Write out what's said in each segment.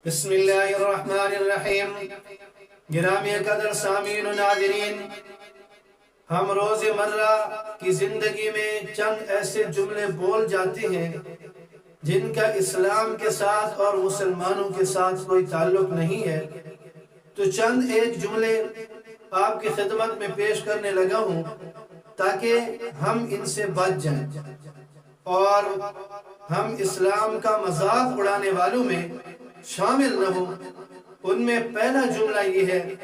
بسم اللہ الرحمن الرحیم۔ گرامی قدر سامعین و ناظرین، ہم روز مرہ کی زندگی میں چند ایسے جملے بول جاتے ہیں جن کا اسلام کے ساتھ اور مسلمانوں کے ساتھ کوئی تعلق نہیں ہے، تو چند ایک جملے آپ کی خدمت میں پیش کرنے لگا ہوں تاکہ ہم ان سے بچ جائیں اور ہم اسلام کا مذاق اڑانے والوں میں شامل نہ ہوں۔ ان میں پہلا جملہ یہ ہے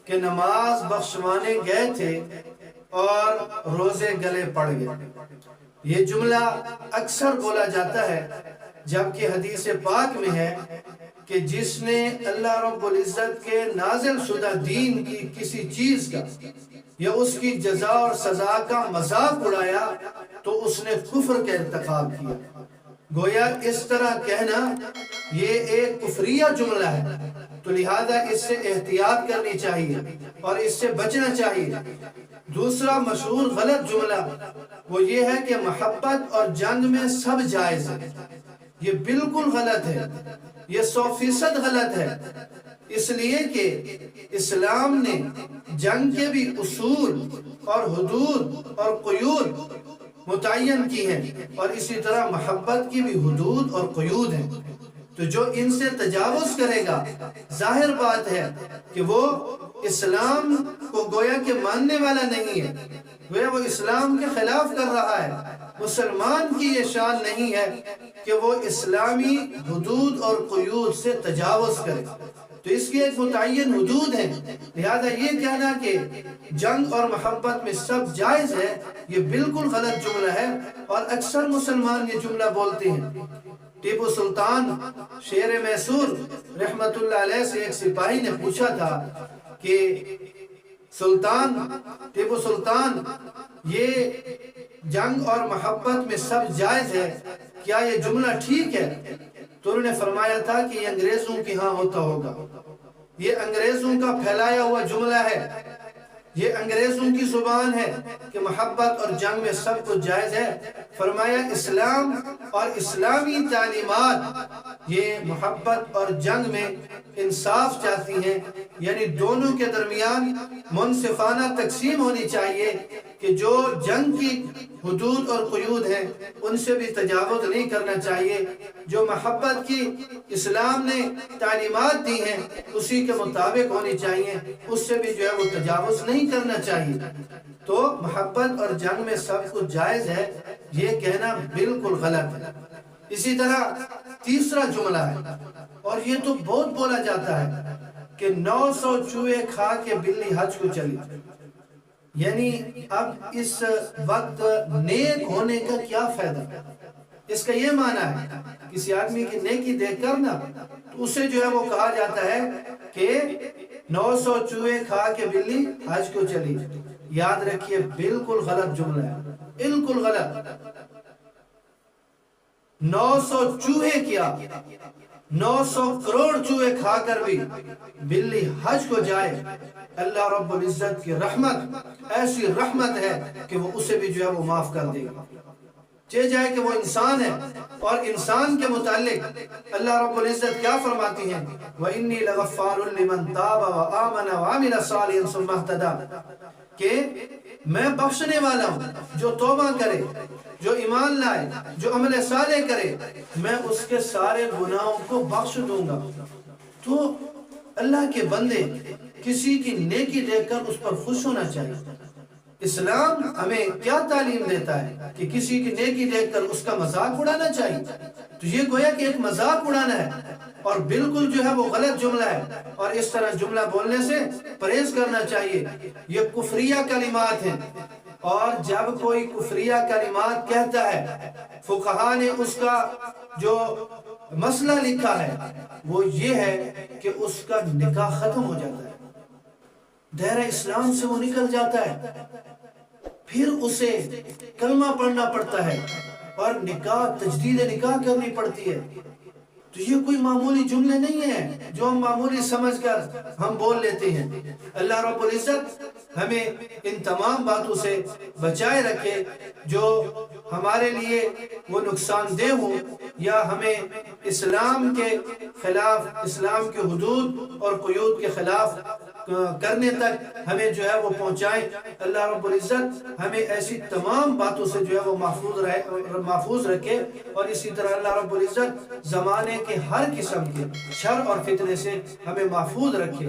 کہ نماز بخشوانے گئے تھے اور روزے گلے پڑ گئے۔ یہ جملہ اکثر بولا جاتا ہے، جبکہ حدیث پاک میں ہے کہ جس نے اللہ رب العزت کے نازل شدہ دین کی کسی چیز کا یا اس کی جزا اور سزا کا مذاق اڑایا تو اس نے کفر کا ارتکاب کیا۔ گویا اس طرح کہنا یہ ایک کفریہ جملہ ہے، تو لہذا اس سے احتیاط کرنی چاہیے اور اس سے بچنا چاہیے۔ دوسرا مشہور غلط جملہ وہ یہ ہے کہ محبت اور جنگ میں سب جائز ہے۔ یہ بالکل غلط ہے، یہ 100% غلط ہے، اس لیے کہ اسلام نے جنگ کے بھی اصول اور حدود اور قیود متعین کی ہیں، اور اسی طرح محبت کی بھی حدود اور قیود ہیں۔ تو جو ان سے تجاوز کرے گا، ظاہر بات ہے کہ وہ اسلام کو گویا کہ ماننے والا نہیں ہے، گویا وہ اسلام کے خلاف کر رہا ہے۔ مسلمان کی یہ شان نہیں ہے کہ وہ اسلامی حدود اور قیود سے تجاوز کرے، تو اس کی ایک متعین حدود ہے۔ لہذا یہ کہنا کہ جنگ اور محبت میں سب جائز ہے، یہ بالکل غلط جملہ ہے، اور اکثر مسلمان یہ جملہ بولتے ہیں۔ ٹیپو سلطان شیر میسور رحمت اللہ علیہ سے ایک سپاہی نے پوچھا تھا کہ ٹیپو سلطان، یہ جنگ اور محبت میں سب جائز ہے، کیا یہ جملہ ٹھیک ہے؟ تو انہوں نے فرمایا تھا کہ یہ انگریزوں کی ہاں ہوتا ہوگا، یہ انگریزوں کا پھیلایا ہوا جملہ ہے، یہ انگریزوں کی زبان ہے کہ محبت اور جنگ میں سب کچھ جائز ہے۔ فرمایا اسلام اور اسلامی تعلیمات یہ محبت اور جنگ میں انصاف چاہتی ہیں، یعنی دونوں کے درمیان منصفانہ تقسیم ہونی چاہیے کہ جو جنگ کی حدود اور قیود ہیں ان سے بھی تجاوز نہیں کرنا چاہیے، جو محبت کی اسلام نے تعلیمات دی ہیں اسی کے مطابق ہونی چاہیے، اس سے بھی جو ہے وہ تجاوز نہیں کرنا چاہیے۔ تو محبت اور جنگ میں سب کچھ جائز ہے، یہ کہنا بالکل غلط ہے۔ اسی طرح تیسرا جملہ ہے، اور یہ تو بہت بولا جاتا ہے کہ 900 چوہے کھا کے بلی حج کو چلی۔ یعنی اب اس وقت نیک ہونے کا کیا فائدہ؟ اس کا یہ معنی ہے کسی آدمی کی نیکی دیکھ کر نا تو اسے جو ہے وہ کہا جاتا ہے کہ 900 چوہے کھا کے بلی حج کو چلی۔ یاد رکھیے بالکل غلط جملہ ہے، بالکل غلط۔ 900 چوہے کیا، 900 کروڑ چوہے کھا کر بھی بلی حج کو جائے، اللہ رب العزت کی رحمت ایسی رحمت ہے کہ وہ اسے بھی جو ہے وہ معاف کر دے گا۔ چاہے جائے کہ وہ انسان ہے، اور انسان کے متعلق اللہ رب العزت کیا فرماتی ہیں؟ وَإِنِّي لَغَفَّارٌ لِمَنْ تَابَ وَآمَنَ وَعَمِلَ صَالِحًا ثُمَّ اهْتَدَىٰ، کہ میں بخشنے والا ہوں جو توبہ کرے، جو ایمان لائے، جو عمل صالح کرے، میں اس کے سارے گناہوں کو بخش دوں گا۔ تو اللہ کے بندے کسی کی نیکی دیکھ کر اس پر خوش ہونا چاہیے۔ اسلام ہمیں کیا تعلیم دیتا ہے کہ کسی کی نیکی دیکھ کر اس کا مذاق اڑانا چاہیے؟ تو یہ گویا کہ ایک مذاق اڑانا ہے، اور بالکل جو ہے وہ غلط جملہ ہے، اور اس طرح جملہ بولنے سے پرہیز کرنا چاہیے۔ یہ کفریہ کلمات ہیں، اور جب کوئی کفریہ کلمات کہتا ہے، فقہا نے اس کا جو مسئلہ لکھا ہے وہ یہ ہے کہ اس کا نکاح ختم ہو جاتا ہے، دائرہ اسلام سے وہ نکل جاتا ہے، پھر اسے کلمہ پڑھنا پڑتا ہے اور نکاح تجدید نکاح کرنی پڑتی ہے۔ تو یہ کوئی معمولی جملے نہیں ہیں جو ہم معمولی سمجھ کر ہم بول لیتے ہیں۔ اللہ رب العزت ہمیں ان تمام باتوں سے بچائے رکھے جو ہمارے لیے وہ نقصان دہ ہوں یا ہمیں اسلام کے خلاف، اسلام کے حدود اور قیود کے خلاف کرنے تک ہمیں جو ہے وہ پہنچائیں۔ اللہ رب العزت ہمیں ایسی تمام باتوں سے جو ہے وہ محفوظ رکھے، اور اسی طرح اللہ رب العزت زمانے کے ہر قسم کے شر اور فتنے سے ہمیں محفوظ رکھے۔